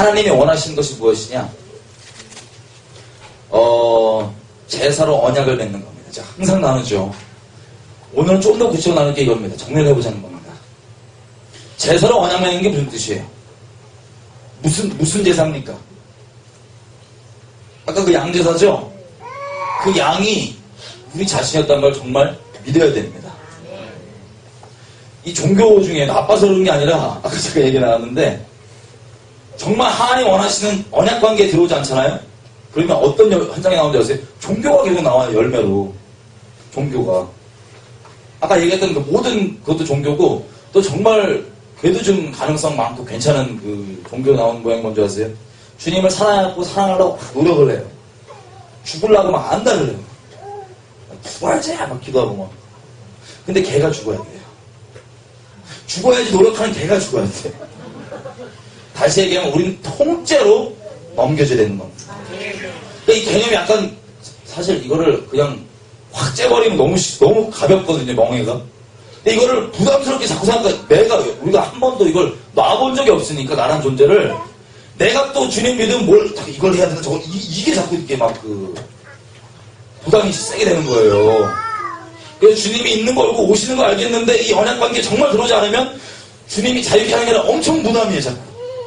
하나님이 원하시는 것이 무엇이냐? 제사로 언약을 맺는 겁니다. 제가 항상 나누죠. 오늘은 좀 더 구체적으로 나눌 게 이겁니다. 정리를 해보자는 겁니다. 제사로 언약 맺는 게 무슨 뜻이에요? 무슨 제사입니까? 아까 그 양제사죠? 그 양이 우리 자신이었다는 걸 정말 믿어야 됩니다. 이 종교 중에 나빠서 그런 게 아니라 아까 제가 얘기 나왔는데 정말 하나님 원하시는 언약 관계에 들어오지 않잖아요? 그러면 어떤 현장에 나오는지 아세요? 종교가 계속 나와요. 열매로. 종교가. 아까 얘기했던 그 모든 그것도 종교고 또 정말 그래도 좀 가능성 많고 괜찮은 그 종교 나오는 모양이 뭔지 아세요? 주님을 사랑하려고 막 노력을 해요. 죽으려고 막 안달을 해요. 죽어야지 막 기도하고 막. 근데 걔가 죽어야 돼요. 죽어야지 노력하는 걔가 죽어야 돼요. 다시 얘기하면 우리는 통째로 넘겨줘야 되는 겁니다. 그러니까 이 개념이 약간 사실 이거를 그냥 확 째버리면 너무 가볍거든요, 멍해가. 근데 이거를 부담스럽게 자꾸 생각해. 우리가 한 번도 이걸 놔본 적이 없으니까, 나란 존재를. 내가 또 주님 믿으면 이걸 해야 되나, 이게 자꾸 이렇게 부담이 세게 되는 거예요. 그래서 주님이 있는 거 알고 오시는 거 알겠는데, 이 언약 관계에 정말 들어오지 않으면, 주님이 자유케 하는 게 아니라 엄청 부담이에요, 자꾸.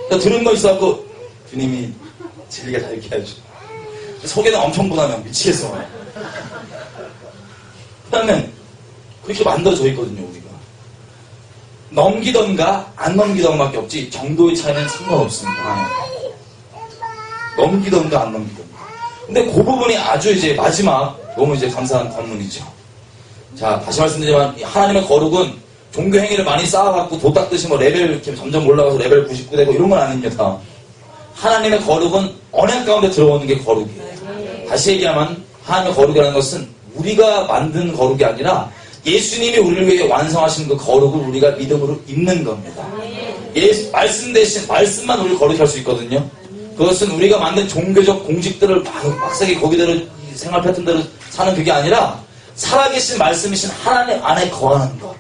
그러니까 들은 거 있어갖고, 주님이 진리가 자유케 해야죠. 속에는 엄청 부담이야, 미치겠어. 그 다음에, 그렇게 만들어져 있거든요, 우리가. 넘기던가, 안 넘기던가 밖에 없지, 정도의 차이는 상관없습니다. 넘기던가, 안 넘기던가. 근데 그 부분이 아주 이제 마지막, 너무 이제 감사한 관문이죠. 자, 다시 말씀드리지만, 하나님의 거룩은 종교 행위를 많이 쌓아갖고 도 닦듯이 레벨 이렇게 점점 올라가서 레벨 99 되고 이런 건 아닙니다. 하나님의 거룩은 언약 가운데 들어오는 게 거룩이에요. 다시 얘기하면, 하나님의 거룩이라는 것은 우리가 만든 거룩이 아니라 예수님이 우리를 위해 완성하신 그 거룩을 우리가 믿음으로 입는 겁니다. 말씀 대신 말씀만 우리를 거룩히 할 수 있거든요. 그것은 우리가 만든 종교적 공식들을 빡세게 거기대로 생활 패턴대로 사는 그게 아니라 살아계신 말씀이신 하나님 안에 거하는 것.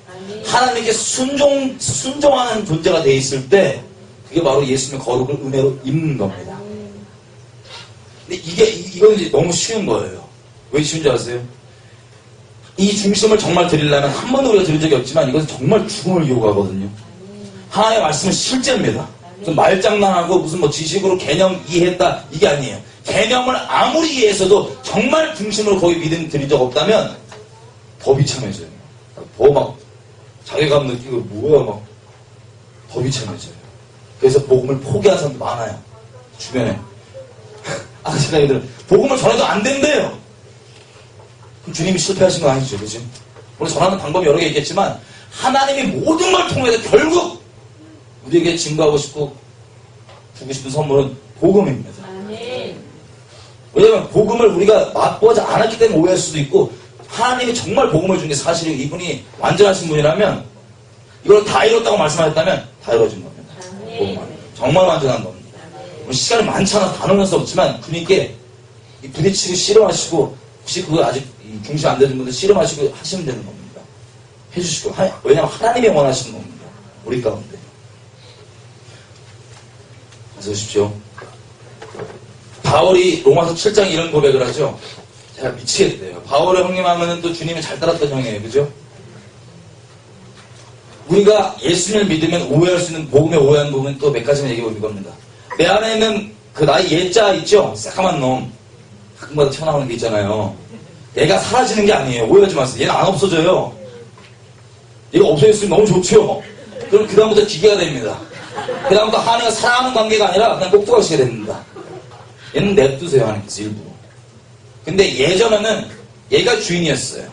하나님께 순종하는 존재가 돼 있을 때 그게 바로 예수님의 거룩을 은혜로 입는 겁니다. 근데 이건 이제 너무 쉬운 거예요. 왜 쉬운 줄 아세요? 이 중심을 정말 드리려면 한 번도 우리가 들은 적이 없지만 이것은 정말 죽음을 요구하거든요. 하나님의 말씀은 실제입니다. 무슨 말장난하고 무슨 지식으로 개념 이해했다 이게 아니에요. 개념을 아무리 이해했어도 정말 중심으로 거기 믿음 드린 적 없다면 더 비참해져요. 더 자괴감 느끼고 뭐야 더 비참해져요. 그래서 복음을 포기한 사람도 많아요. 주변에. 아까 제가 얘기했던 복음을 전해도 안 된대요. 그럼 주님이 실패하신 건 아니죠, 그죠? 우리 전하는 방법이 여러 개 있겠지만 하나님이 모든 걸 통해서 결국 우리에게 증거하고 싶고 주고 싶은 선물은 복음입니다. 왜냐하면 복음을 우리가 맛보지 않았기 때문에 오해할 수도 있고 하나님이 정말 복음을 준 게 사실이고 이분이 완전하신 분이라면 이걸 다 이뤘다고 말씀하셨다면 다 이루어진 겁니다. 복음은 정말 완전한 겁니다. 시간이 많잖아 다 넣을 수 없지만 주님께 부딪히고 씨름하시고 혹시 그거 아직 중심 안 되는 분들 씨름하시고 하시면 되는 겁니다. 해주시고 왜냐하면 하나님이 원하시는 겁니다. 우리 가운데. 그래서 보십시오. 바울이 로마서 7장 이런 고백을 하죠. 제가 미치겠대요. 바울의 형님 하면은 또 주님이 잘 따랐던 형이에요. 그죠? 우리가 예수님을 믿으면 오해할 수 있는 복음에 오해하는 부분은 또 몇 가지만 얘기해 볼 겁니다. 내 안에 있는 그 나의 예자 있죠? 새까만 놈. 가끔가다 튀어나오는 게 있잖아요. 얘가 사라지는 게 아니에요. 오해하지 마세요. 얘는 안 없어져요. 얘가 없어졌으면 너무 좋죠. 그럼 그 다음부터 기계가 됩니다. 그 다음부터 하나님과 사랑하는 관계가 아니라 그냥 똑똑하시게 됩니다. 얘는 냅두세요. 하나님께서 일부러. 근데 예전에는 얘가 주인이었어요.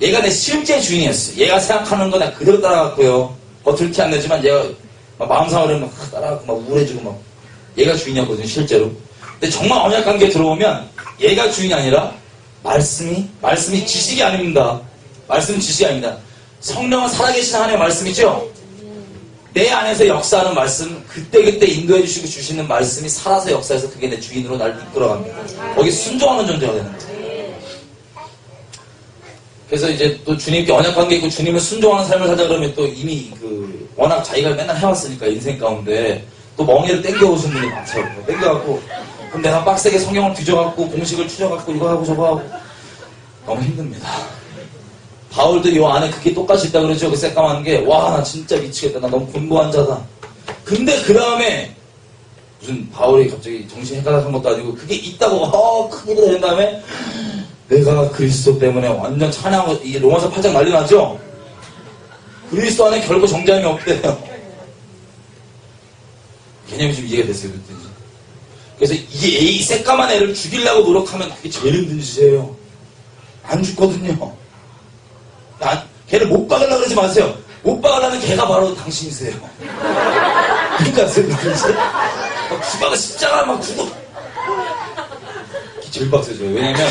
얘가 내 실제 주인이었어요. 얘가 생각하는 거 내가 그대로 따라갔고요. 겉을 티 안 내지만 얘가 마음상으로 막 따라가고 막 우울해지고 막 얘가 주인이었거든요. 실제로. 근데 정말 언약 관계에 들어오면 얘가 주인이 아니라 말씀이 지식이 아닙니다. 말씀은 지식이 아닙니다. 성령은 살아계신 하나님의 말씀이죠. 내 안에서 역사하는 말씀, 그때그때 인도해 주시고 주시는 말씀이 살아서 역사해서 그게 내 주인으로 날 이끌어갑니다. 거기 순종하는 존재가 되는 거예요. 그래서 이제 또 주님께 언약 관계 있고 주님을 순종하는 삶을 살자 그러면 또 이미 워낙 자기가 맨날 해왔으니까 인생 가운데 또 멍에를 땡겨오신 분이 많더라고요. 땡겨갖고 그럼 내가 빡세게 성경을 뒤져갖고 공식을 추려갖고 이거 하고 저거 하고 너무 힘듭니다. 바울도 이 안에 그게 똑같이 있다 그러죠. 그 새까만 게. 와, 나 진짜 미치겠다. 나 너무 공부한 자다. 근데 그 다음에 무슨 바울이 갑자기 정신이 헷갈락한 것도 아니고 그게 있다고 큰일이 된 다음에 내가 그리스도 때문에 완전 찬양하고 이 로마서 8장 난리 나죠. 그리스도 안에 결코 정죄함이 없대요. 개념이 좀 이해가 됐어요. 그랬더니. 그래서 이 새까만 애를 죽이려고 노력하면 그게 제일 힘든 짓이에요. 안 죽거든요. 걔를 못 박으려고 그러지 마세요. 못 박으려는 걔가 바로 당신이세요. 그러니까 막 죽어가 십자가 막 죽어. 제일 빡세죠. 왜냐면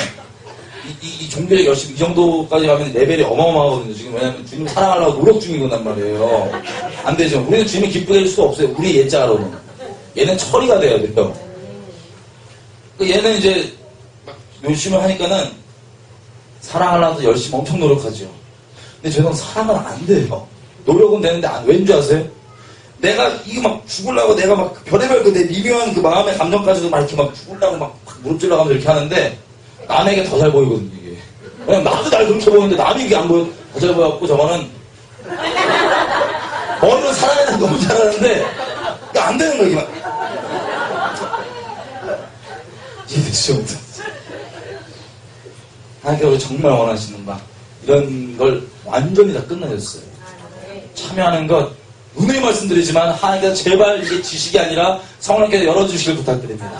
이 종교적 열심히 이 정도까지 가면 레벨이 어마어마하거든요. 지금 왜냐면 주님 사랑하려고 노력 중이거단 말이에요. 안 되죠. 우리는 주님을 기쁘게 해줄 수가 없어요. 우리 예자로는. 얘는 처리가 돼야 돼요. 얘는 이제 막 열심히 하니까는 사랑하려고 열심히 엄청 노력하죠. 근데 저는 사랑은 안 돼요. 노력은 되는데 왠 줄 아세요? 내가 이거 막 죽으려고 내가 막 별의별 내 미묘한 그 마음의 감정까지도 막 이렇게 막 죽으려고 막 무릎질러 가면서 이렇게 하는데 남에게 더 잘 보이거든요, 이게. 왜냐면 나도 날 그렇게 보이는데 남이 이게 안 보여. 더 잘 보여갖고 저거는 어느 사랑에는 너무 잘하는데 이게 안 되는 거야, 이게 막. 이해되시죠? 하나님께서 정말 원하시는 바 이런 걸 완전히 다 끝내줬어요. 참여하는 것 분명히 말씀드리지만 하나님께서 제발 이게 지식이 아니라 성령께서 열어주시길 부탁드립니다.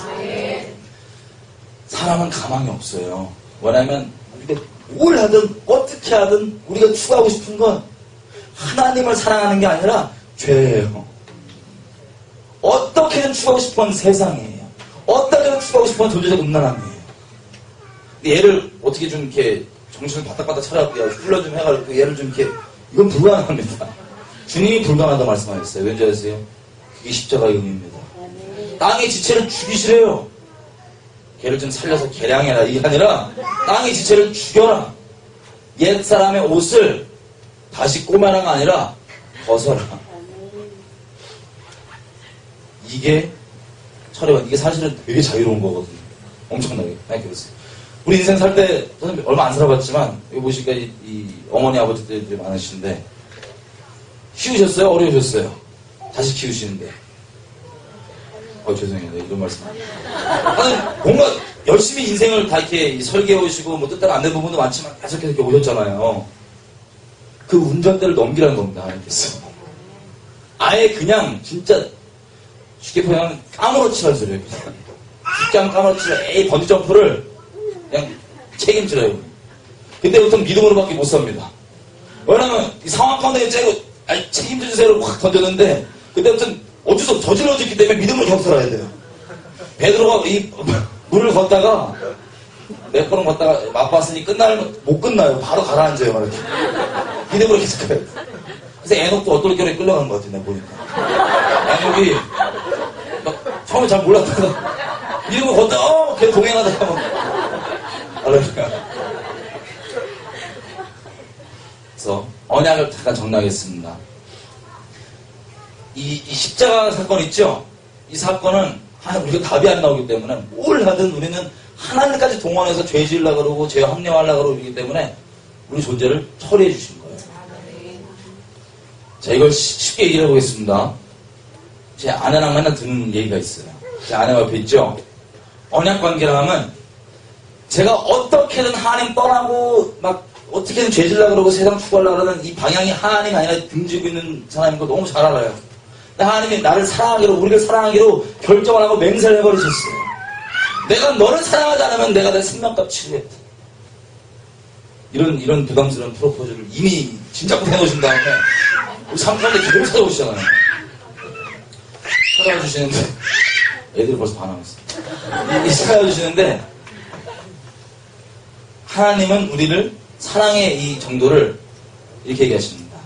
사람은 가망이 없어요. 왜냐하면 우리가 뭘 하든 어떻게 하든 우리가 추구하고 싶은 건 하나님을 사랑하는 게 아니라 죄예요. 어떻게든 추구하고 싶은 건 세상이에요. 어떻게든 추구하고 싶은 건 존재적 음란함이에요. 얘를 어떻게 좀 이렇게 정신을 바닥바닥 차려갖고 훈련 좀 해가지고 얘를 좀 이렇게 이건 불가능합니다. 주님이 불가능하다 말씀하셨어요. 왠지 아세요? 그게 십자가의 의미입니다. 땅의 지체를 죽이시래요. 걔를 좀 살려서 개량해라 이게 아니라 땅의 지체를 죽여라. 옛사람의 옷을 다시 꼬매라가 아니라 벗어라. 이게 철회가 이게 사실은 되게 자유로운 거거든요. 엄청나게 생각해보세요. 우리 인생 살 때 저는 얼마 안 살아봤지만 여기 보시니까 이 어머니 아버지들이 많으신데 키우셨어요? 어려우셨어요? 다시 키우시는데 죄송해요. 이런 말씀. 아니, 뭔가 열심히 인생을 다 이렇게 설계해 오시고 뭐 뜻대로 안 된 부분도 많지만 계속해서 이렇게 오셨잖아요. 그 운전대를 넘기라는 겁니다. 하나님께서. 아예 그냥 진짜 쉽게 표현하면 까무러치라는 소리예요. 그냥. 쉽게 하면 까무러치라. 에이 번지점프를 그냥 책임지라요. 그때부터 믿음으로밖에 못 삽니다. 왜냐면 이 상황 가운데 째고 책임져주세요를 확 던졌는데 그때부터는 어쩔 수 없어 저질러졌기 때문에 믿음을 경솔해야 돼요. 베드로가 이 물을 걷다가 몇 번은 걷다가 맛봤으니 못 끝나요. 바로 가라앉아요. 막 이렇게. 믿음으로 계속 가요. 그래서 에녹도 어떨결에 끌려가는 것 같아요. 내가 보니까. 에녹이 처음에 잘 몰랐다가 믿음으로 걷다가 걔 동행하다가 그래서 언약을 잠깐 정리하겠습니다. 이 십자가 사건 있죠? 이 사건은 우리가 답이 안 나오기 때문에 뭘 하든 우리는 하나님까지 동원해서 죄 지으려고 그러고 죄 합리화하려고 그러기 때문에 우리 존재를 처리해 주신 거예요. 자, 이걸 쉽게 얘기를 해보겠습니다. 제 아내랑 맨날 듣는 얘기가 있어요. 제 아내가 옆에 있죠? 언약관계라 하면 제가 어떻게든 하나님 떠나고 막 어떻게든 죄 지으려고 그러고 세상 추구하려고 하는 이 방향이 하나님이 아니라 등지고 있는 사람인 거 너무 잘 알아요. 하나님이 나를 사랑하기로 우리를 사랑하기로 결정을 하고 맹세를 해버리셨어요. 내가 너를 사랑하지 않으면 내가 내 생명값 치르겠다. 이런 부담스러운 프로포즈를 이미 진작부터 해놓으신 다음에 우리 상권에 기도를 찾아오시잖아요. 찾아와 주시는데 애들이 벌써 반하고 있어요. 찾아와 주시는데 하나님은 우리를 사랑의 이 정도를 이렇게 얘기하십니다.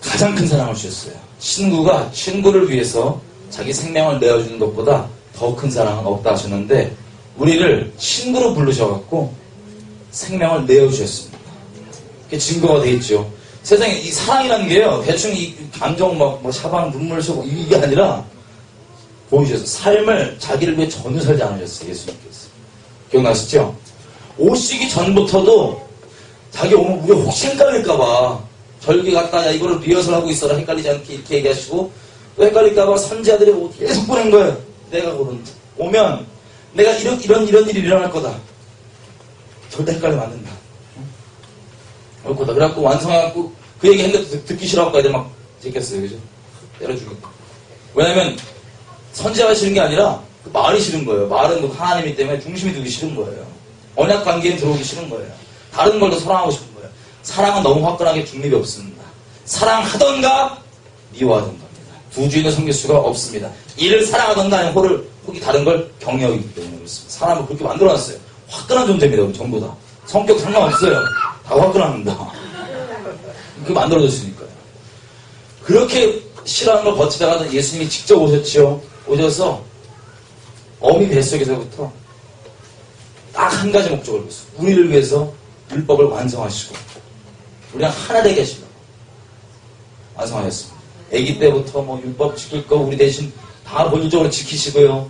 가장 큰 사랑을 주셨어요. 친구가 친구를 위해서 자기 생명을 내어주는 것보다 더 큰 사랑은 없다 하셨는데 우리를 친구로 부르셔갖고 생명을 내어주셨습니다. 그게 증거가 되겠죠. 세상에 이 사랑이라는 게요 대충 이 감정 막 샤방 눈물 쏘고 이게 아니라 보여주셔서 삶을 자기를 위해 전혀 살지 않으셨어요. 예수님께서. 기억나시죠? 오시기 전부터도 자기 오면 우리가 혹시 헷갈릴까봐 절기 갔다 야 이거를 리허설하고 있어라 헷갈리지 않게 이렇게 얘기하시고 또 헷갈릴까봐 선지자들이 계속 보낸 거예요. 내가 오면 내가 이런 일이 일어날 거다. 절대 헷갈리면 안 된다. 올 거다. 그래갖고 완성해갖고 그 얘기 했는데 듣기 싫어갖고 애들 막 제꼈어요. 그죠? 때려 죽였고. 왜냐면 선지자가 싫은 게 아니라 그 말이 싫은 거예요. 말은 그 하나님이기 때문에 중심이 되기 싫은 거예요. 언약 관계에 들어오기 싫은 거예요. 다른 걸 더 사랑하고 싶은 거예요. 사랑은 너무 화끈하게 중립이 없습니다. 사랑하던가 미워하던 겁니다. 두 주인을 섬길 수가 없습니다. 이를 사랑하던가 아니면 혹이 다른 걸 경외하기 때문에 그렇습니다. 사람을 그렇게 만들어놨어요. 화끈한 존재입니다. 우리 전부 다. 성격 상관없어요. 다 화끈합니다. 그렇게 만들어졌으니까요. 그렇게 싫어하는 걸 버티다가 예수님이 직접 오셨지요. 오셔서 어미 뱃속에서부터 딱 한 가지 목적을 뒀어요. 우리를 위해서 율법을 완성하시고 우리랑 하나 되게 하시려고 완성하셨습니다. 아기 때부터 뭐 율법 지킬 거 우리 대신 다 본질적으로 지키시고요.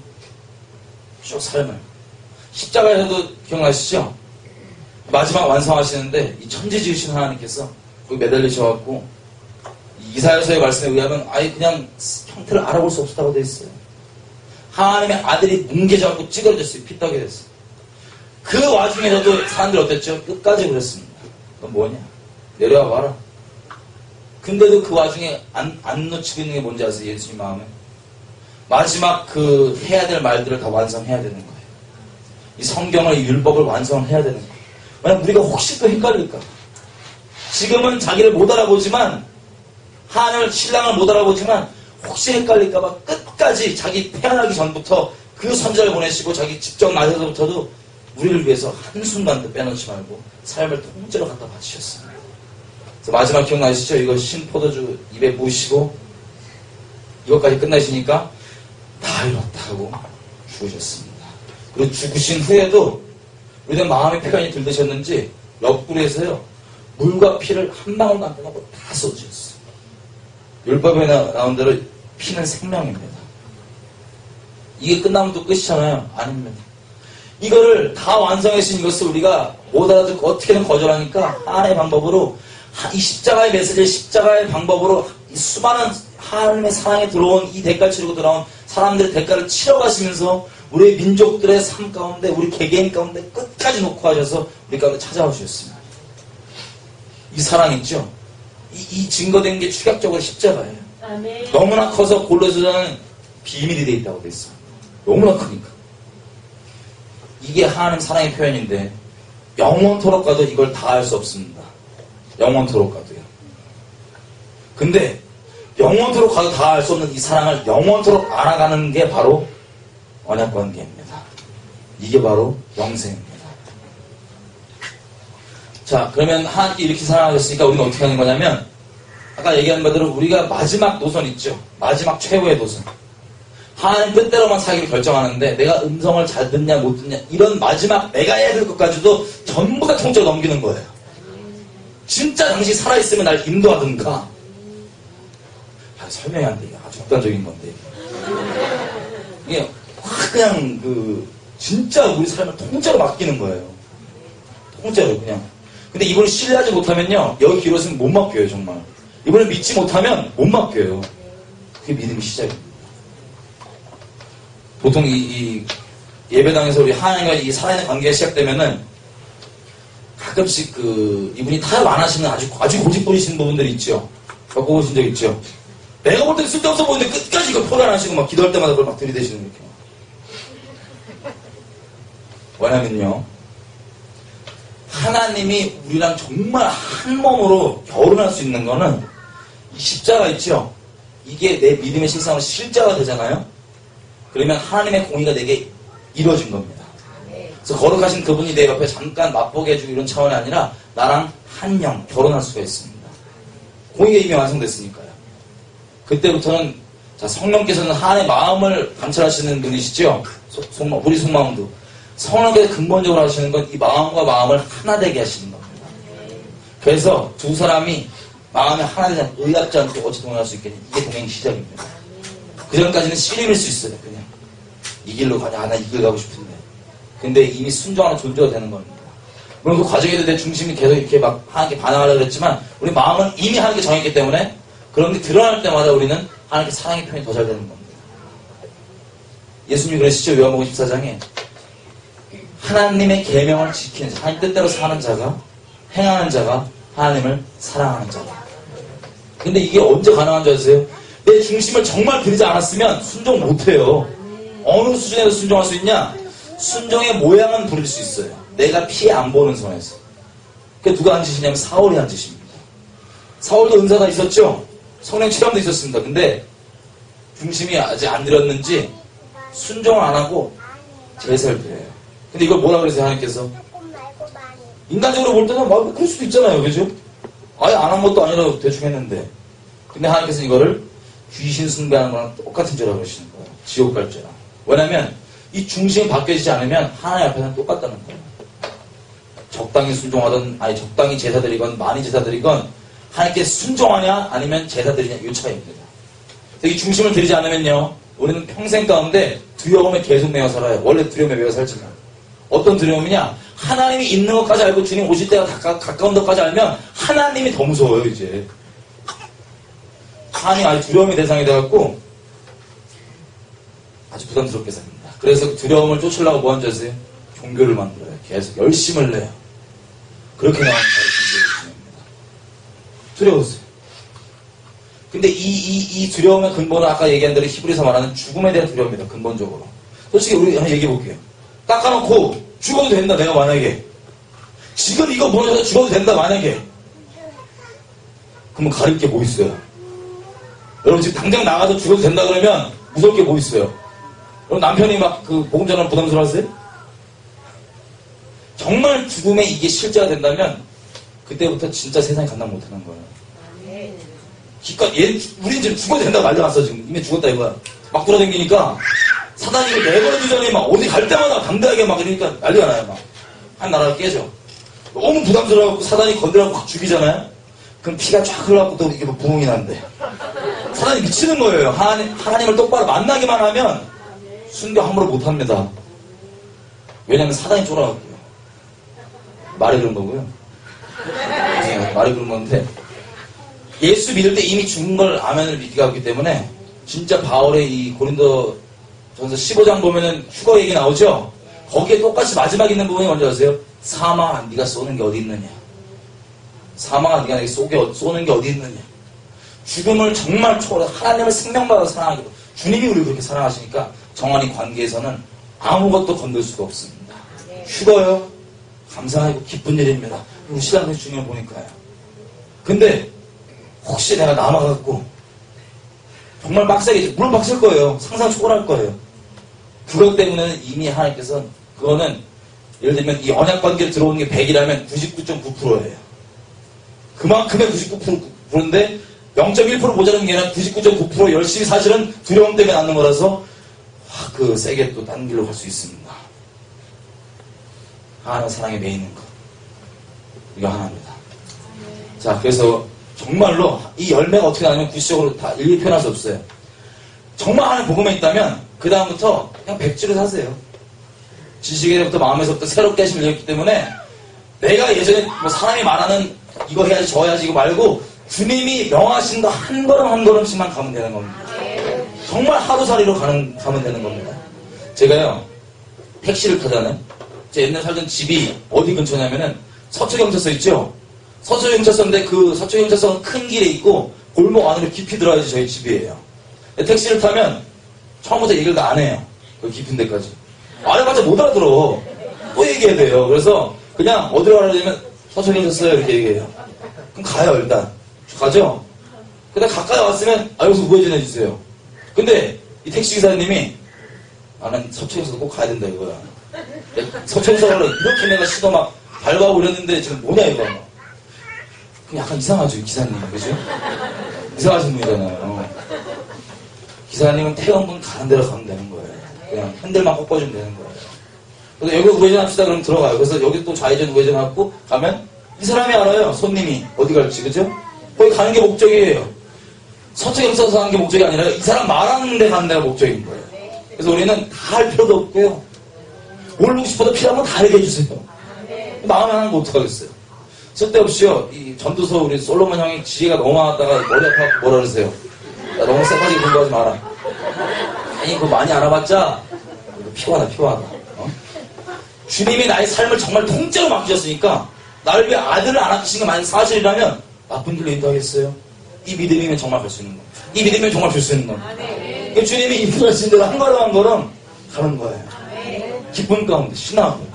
쭉 삶을 십자가에서도 기억나시죠? 마지막 완성하시는데 이 천지 지으신 하나님께서 거기 매달리셔갖고 이사야서의 말씀에 의하면 아예 그냥 형태를 알아볼 수 없었다고 되어 있어요. 하나님의 아들이 뭉개져갖고 찌그러졌어요. 피떡이 됐어요. 그 와중에서도 사람들이 어땠죠? 끝까지 그랬습니다. 넌 뭐냐? 내려와 봐라. 근데도 그 와중에 안 놓치고 있는 게 뭔지 아세요? 예수님 마음에? 마지막 그 해야 될 말들을 다 완성해야 되는 거예요. 이 성경을, 이 율법을 완성해야 되는 거예요. 왜냐면 우리가 혹시 또 헷갈릴까? 지금은 자기를 못 알아보지만 하나님을 신랑을 못 알아보지만 혹시 헷갈릴까봐 끝까지 자기 태어나기 전부터 그 선자를 보내시고 자기 직접 나서서부터도 우리를 위해서 한순간도 빼놓지 말고 삶을 통째로 갖다 바치셨습니다. 그래서 마지막 기억나시죠? 이거 신포도주 입에 무시고 이것까지 끝나시니까 다 이뤘다 하고 죽으셨습니다. 그리고 죽으신 후에도 우리는 마음의 표현이 들드셨는지 옆구리에서요 물과 피를 한 방울도 안 빼놓고 다 쏟으셨어요. 율법에 나온 대로 피는 생명입니다. 이게 끝나면 또 끝이잖아요. 아닙니다. 이거를 다 완성해주신 이것을 우리가 못 알아듣고 어떻게든 거절하니까 하나의 방법으로 이 십자가의 메시지, 십자가의 방법으로 이 수많은 하나님의 사랑에 들어온 이 대가를 치르고 들어온 사람들의 대가를 치러가시면서 우리 민족들의 삶 가운데 우리 개개인 가운데 끝까지 놓고 하셔서 우리 가운데 찾아오셨습니다. 이 사랑 있죠? 이 증거된 게 축약적으로 십자가예요. 아멘. 너무나 커서 골로새서는 비밀이 되어 있다고 돼 있어요. 너무나 크니까. 이게 하나님 사랑의 표현인데 영원토록 가도 이걸 다 할 수 없습니다. 영원토록 가도요. 근데 영원토록 가도 다 할 수 없는 이 사랑을 영원토록 알아가는 게 바로 언약관계입니다. 이게 바로 영생입니다. 자, 그러면 하나님께 이렇게 사랑하셨으니까 우리는 어떻게 하는 거냐면 아까 얘기한 바대로 우리가 마지막 노선 있죠. 마지막 최후의 노선. 하나님 뜻대로만 살기를 결정하는데 내가 음성을 잘 듣냐 못 듣냐 이런 마지막 내가 해야 될 것까지도 전부 다 통째로 넘기는 거예요. 진짜 당신이 살아있으면 날 인도하든가. 설명이 안 돼. 이게 아주 극단적인 건데. 이게 확 그냥 진짜 우리 삶을 통째로 맡기는 거예요. 통째로 그냥. 근데 이분을 신뢰하지 못하면요. 여기 길었으면 못 맡겨요 정말. 이분을 믿지 못하면 못 맡겨요. 그게 믿음의 시작입니다. 보통 이 예배당에서 우리 하나님과 이 살아있는 관계가 시작되면은 가끔씩 이분이 타협 안 하시는 아주 고집부리시는 부분들이 있죠. 겪어보신 적 있죠. 내가 볼 때 쓸데없어 보이는데 끝까지 이걸 포기 안 하시고 막 기도할 때마다 그걸 막 들이대시는 이렇게. 왜냐면요. 하나님이 우리랑 정말 한 몸으로 결혼할 수 있는 거는 이 십자가 있죠. 이게 내 믿음의 실상으로 실제가 되잖아요. 그러면 하나님의 공의가 내게 이루어진 겁니다. 그래서 거룩하신 그분이 내 옆에 잠깐 맛보게 해주고 이런 차원이 아니라 나랑 한 영 결혼할 수가 있습니다. 공의가 이미 완성됐으니까요. 그때부터는 자, 성령께서는 하나님의 마음을 감찰하시는 분이시죠. 우리 속마음도. 성령께서 근본적으로 하시는 건 이 마음과 마음을 하나 되게 하시는 겁니다. 그래서 두 사람이 마음이 하나 되지 않고 의합지 않고 어찌 동행할 수 있겠니? 이게 동행 시작입니다. 그 전까지는 씨름일 수 있어요. 그냥 이 길로 가냐, 나 이 길 가고 싶은데. 근데 이미 순종하는 존재가 되는 겁니다. 물론 그 과정에도 내 중심이 계속 이렇게 막 하나님께 반응하려고 그랬지만 우리 마음은 이미 하나님께 정했기 때문에 그런 게 드러날 때마다 우리는 하나님께 사랑의 표현이 더 잘 되는 겁니다. 예수님이 그러시죠. 요한복음 14장에 하나님의 계명을 지키는 자, 하나님 뜻대로 사는 자가 행하는 자가 하나님을 사랑하는 자다. 근데 이게 언제 가능한 줄 아세요? 내 중심을 정말 들이지 않았으면 순종 못해요. 어느 수준에서 순종할 수 있냐? 순종의 모양은 부릴 수 있어요. 내가 피해 안 보는 선에서. 그게 누가 한 짓이냐면 사울이 한 짓입니다. 사울도 은사가 있었죠? 성령 체험도 있었습니다. 근데 중심이 아직 안 들었는지 순종을 안 하고 제사를 드려요. 근데 이걸 뭐라 그러세요, 하나님께서? 인간적으로 볼 때는 막 그럴 수도 있잖아요. 그죠? 아예 안 한 것도 아니라 대충 했는데. 근데 하나님께서 이거를 귀신 숭배하는 거랑 똑같은 죄라고 그러시는 거예요. 지옥 갈 죄랑. 왜냐면 이 중심이 바뀌어지지 않으면 하나님 앞에서는 똑같다는 거예요. 적당히 순종하든 아니 적당히 제사드리건 많이 제사드리건 하나님께 순종하냐 아니면 제사드리냐 이 차이입니다. 이 중심을 들이지 않으면요 우리는 평생 가운데 두려움에 계속 매여 살아요. 원래 두려움에 매여 살지만 어떤 두려움이냐 하나님이 있는 것까지 알고 주님 오실 때가 가까운 것까지 알면 하나님이 더 무서워요. 이제 하나님 아주 두려움의 대상이 돼갖고 아주 부담스럽게 삽니다. 그래서 두려움을 쫓으려고 뭐 하는지 아세요? 종교를 만들어요. 계속 열심을 내요. 그렇게 나오는 바로 종교의 진영입니다. 두려웠어요. 근데 이 두려움의 근본은 아까 얘기한 대로 히브리서 말하는 죽음에 대한 두려움입니다. 근본적으로. 솔직히 우리 한번 얘기해 볼게요. 깎아놓고 죽어도 된다. 내가 만약에 지금 이거 무너져서 죽어도 된다. 만약에 그러면 가릴 게 뭐 있어요? 여러분 지금 당장 나가서 죽어도 된다 그러면 무서울 게 뭐 있어요? 여러분 남편이 막 그 복음 전하면 부담스러워하세요? 정말 죽음에 이게 실제가 된다면 그때부터 진짜 세상에 감당 못하는 거예요. 기껏 우린 지금 죽어도 된다고 난리났어. 지금 이미 죽었다 이거야. 막 돌아다니니까 사단이 이거 내버려두기 전에 막 어디 갈 때마다 당당하게 막 이러니까 난리가 나요. 막 한 나라가 깨져. 너무 부담스러워갖고 사단이 건드려갖고 확 죽이잖아요. 그럼 피가 쫙 흘러갖고 또 이게 뭐 부흥이 나는데 사단이 미치는 거예요. 하나님을 똑바로 만나기만 하면 순교 함부로 못합니다. 왜냐면 사단이 쫄아갖고요. 말이 그런 거고요. 말이 그런 건데 예수 믿을 때 이미 죽은 걸 아멘을 믿게 하기 때문에 진짜 바울의 이 고린도 전서 15장 보면은 휴거 얘기 나오죠? 거기에 똑같이 마지막 있는 부분이 뭔지 아세요? 사망아 네가 쏘는 게 어디 있느냐? 사망아 네가 내게 쏘는 게 어디 있느냐? 죽음을 정말 초월해 하나님을 생명받아 사랑하기로 주님이 우리를 그렇게 사랑하시니까 정한 이 관계에서는 아무것도 건들 수가 없습니다. 휴거요? 감사하고 기쁜 일입니다. 우리 신랑의 중요한 보니까요. 근데 혹시 내가 남아갖고 정말 빡세게 물론 빡셀 거예요. 상상 초월할 거예요. 그것 때문에는 이미 하나님께서 그거는 예를 들면 이 언약 관계를 들어오는 게 100이라면 99.9%예요. 그만큼의 99%인데 0.1% 모자라는 게 아니라 99.9% 열심히 사실은 두려움 때문에 낳는 거라서 그 세게 또 딴 길로 갈 수 있습니다. 하나님의 사랑에 매이는 것. 이거 하나입니다. 자, 그래서 정말로 이 열매가 어떻게 나냐면 구시적으로 다 일일이 표현할 수 없어요. 정말 하나님 복음에 있다면 그 다음부터 그냥 백지를 사세요. 지식에서부터 마음에서부터 새롭게 하심을 열렸기 때문에 내가 예전에 뭐 사람이 말하는 이거 해야지 저 해야지 이거 말고 주님이 명하신 거 한 걸음 한 걸음씩만 가면 되는 겁니다. 정말 하루살이로 가면 되는 겁니다. 제가요 택시를 타잖아요. 제가 옛날 살던 집이 어디 근처냐면은 서초경찰서 있죠? 서초경찰서인데 그 서초경찰서는 큰 길에 있고 골목 안으로 깊이 들어야지 저희 집이에요. 택시를 타면 처음부터 얘기를 다 안 해요. 그 깊은 데까지. 말해봤자 못 알아들어. 또 얘기해야 돼요. 그래서 그냥 어디로 가려 되면 서초경찰서요 이렇게 얘기해요. 그럼 가요 일단. 가죠? 근데 가까이 왔으면 여기서 우회전해 주세요. 근데 이 택시기사님이 나는 서초경찰서 꼭 가야 된다 이거야. 서초경찰서 이렇게 내가 시도 막 밟아오고 이랬는데 지금 뭐냐 이거. 그럼 약간 이상하죠 기사님. 그죠? 이상하신 분이잖아요. 기사님은 태원군 가는 대로 가면 되는 거예요. 그냥 핸들만 꺾어주면 되는 거예요. 그래서 여기 우회전합시다 그러면 들어가요. 그래서 여기 또 좌회전 우회전하고 가면 이 사람이 알아요. 손님이 어디 갈지. 그죠? 거기 가는 게 목적이에요. 서쪽에 서서 하는 게 목적이 아니라 이 사람 말하는 데 가는 데가 목적인 거예요. 그래서 우리는 다 할 필요도 없고요. 모르고 싶어도 필요한 건 다 얘기해 주세요. 마음에 하는 거 어떡하겠어요. 쓸데없이요. 이 전도서 우리 솔로몬 형이 지혜가 너무 많았다가 머리 아파갖고 뭐라 그러세요. 야, 너무 쎄파지게 공부하지 마라. 아니 그거 많이 알아봤자 피곤하다. 주님이 나의 삶을 정말 통째로 맡기셨으니까 나를 위해 아들을 안 아끼신 게 만약 사실이라면 나쁜 길로 인도하겠어요. 이 믿음이면 정말 갈 수 있는 거예요. 이 믿음이면 정말 줄 수 있는 거예요. 주님이 인도하신 대로 한 걸음 가는 거예요. 기쁨 가운데 신하고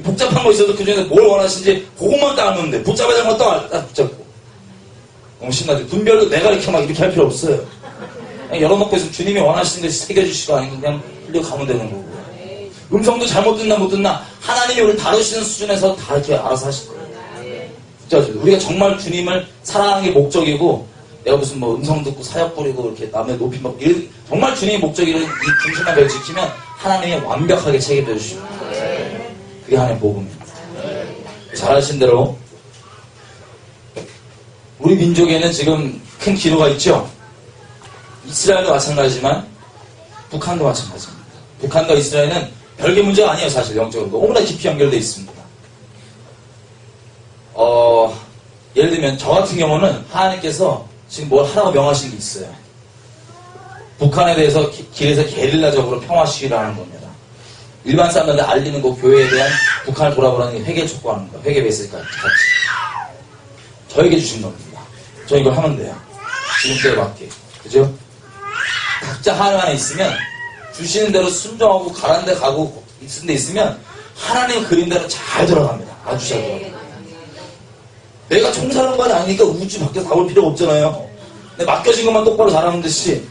복잡한 거 있어도 그 중에 뭘 원하시는지 그것만 따르면 돼. 붙잡아야 되는 것도 딱 붙잡고. 너무 신나죠. 분별도 내가 이렇게 막 이렇게 할 필요 없어요. 그냥 열어놓고 있으면 주님이 원하시는 데 새겨주시고 아니면 그냥 흘려가면 되는 거고. 음성도 잘못 듣나 못 듣나 하나님이 우리를 다루시는 수준에서 다 이렇게 알아서 하실 거예요. 붙잡죠. 우리가 정말 주님을 사랑하는 게 목적이고 내가 무슨 뭐 음성 듣고 사역 부리고 이렇게 남의 높이 먹고 정말 주님의 목적이를 이 중심만 잘 지키면 하나님이 완벽하게 책임져 주십니다. 그게 하나님의 복음입니다. 잘 아신 대로 우리 민족에는 지금 큰 기로가 있죠. 이스라엘도 마찬가지지만 북한도 마찬가지입니다. 북한과 이스라엘은 별개 문제가 아니에요. 사실 영적으로 너무나 깊이 연결되어 있습니다. 예를 들면 저 같은 경우는 하나님께서 지금 뭘 하라고 명하신 게 있어요. 북한에 대해서 길에서 게릴라적으로 평화 시위를 하는 겁니다. 일반 사람들한테 알리는 거 교회에 대한 북한을 돌아보라는 회개를 촉구하는 거예요. 회개 메시지까지 같이. 저에게 주신 겁니다. 저 이걸 하면 돼요. 지금 때에 맞게. 그죠? 각자 하나님 안에 있으면 주시는 대로 순종하고 가라는 데 가고 있는 데 있으면 하나님 그림대로 잘 돌아갑니다. 아주 잘 돌아갑니다. 내가 총사령관이 아니니까 우주 밖에서 가볼 필요가 없잖아요. 내가 맡겨진 것만 똑바로 잘하는 듯이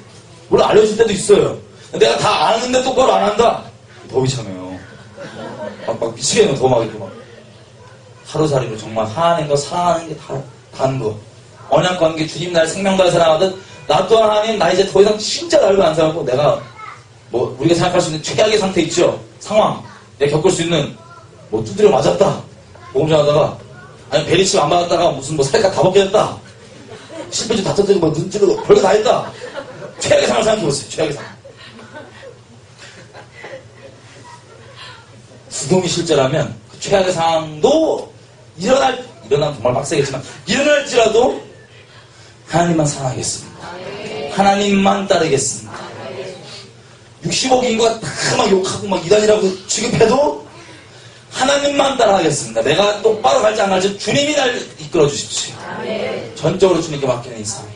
물론 알려줄 때도 있어요. 내가 다 아는데 똑바로 안 한다. 더 비참해요. 막 미치겠네. 더 막 이렇게 막 하루살이로 정말 하나님과 사랑하는 게 다는 거. 언약관계 주님 날 생명 다해 사랑하듯 나 또한 하나님 나 이제 더 이상 진짜 날고 안 살고 내가 뭐 우리가 생각할 수 있는 최악의 상태 있죠. 상황 내가 겪을 수 있는 뭐 두드려 맞았다. 보험 전하다가 아니 베리칩 안 받았다가 무슨 뭐 살까 다 벗겨졌다. 실패주 다 터뜨리고 뭐 눈 찌르고 별거 다 했다. 최악의 상황을 생각해보세요. 최악의 상황. 죽음이 실제라면 그 최악의 상황도 일어나면 정말 빡세겠지만 일어날지라도 하나님만 사랑하겠습니다. 하나님만 따르겠습니다. 60억 인구가 다 막 욕하고 막 이단이라고 취급해도 하나님만 따라하겠습니다. 내가 똑바로 갈지 안 갈지 주님이 날 이끌어 주십시오. 전적으로 주님께 맡기는 이상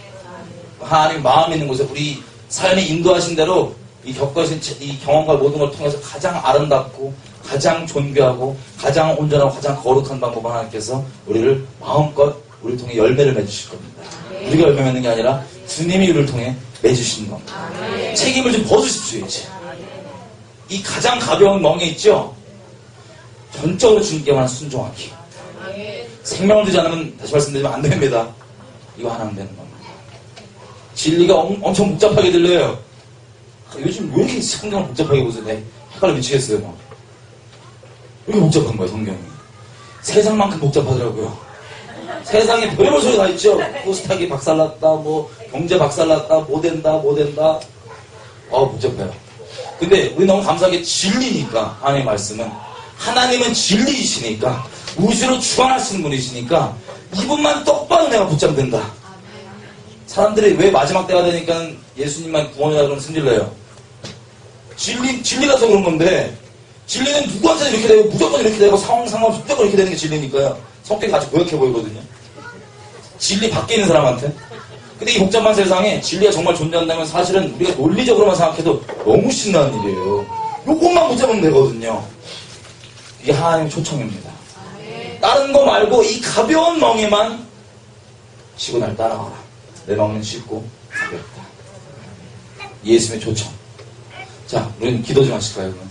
하나님 마음 있는 곳에 우리 삶이 인도하신 대로 이 겪으신 이 경험과 모든 걸 통해서 가장 아름답고 가장 존귀하고 가장 온전하고 가장 거룩한 방법 하나님께서 우리를 마음껏 우리를 통해 열매를 맺으실 겁니다. 우리가 열매 맺는 게 아니라 주님이 우리를 통해 맺으시는 겁니다. 책임을 좀 벗으십시오. 이제 이 가장 가벼운 멍에 있죠. 전적으로 주님께만 순종하기. 생명을 두지 않으면 다시 말씀드리면 안 됩니다. 이거 하나 하면 되는 겁니다. 진리가 엄청 복잡하게 들려요. 요즘 왜 이렇게 성경을 복잡하게 보세요? 네, 헷갈려 미치겠어요. 막. 왜 이렇게 복잡한 거예요, 성경이? 세상만큼 복잡하더라고요. 세상에 별별 소리 다 있죠. 코스닥이 박살났다, 뭐 경제 박살났다, 뭐 된다. 복잡해요. 근데 우리 너무 감사하게 진리니까 하나님의 말씀은 하나님은 진리이시니까 우주로 주관하시는 분이시니까 이분만 똑바로 내가 붙잡으면 된다. 사람들이 왜 마지막 때가 되니까 예수님만 구원이라 그러면 승질내요. 진리라서 그런 건데 진리는 누구한테도 이렇게 되고 무조건 이렇게 되고 상황 무조건 이렇게 되는 게 진리니까요. 성격이 아주 고약해 보이거든요. 진리 밖에 있는 사람한테. 근데 이 복잡한 세상에 진리가 정말 존재한다면 사실은 우리가 논리적으로만 생각해도 너무 신나는 일이에요. 요것만 붙잡으면 되거든요. 이게 하나님의 초청입니다. 다른 거 말고 이 가벼운 멍에만 쉬고 날 따라와라. 내 멍은 쉽고 가볍다. 예수님의 초청. 자, 우리는 기도 좀 하실까요? 그럼?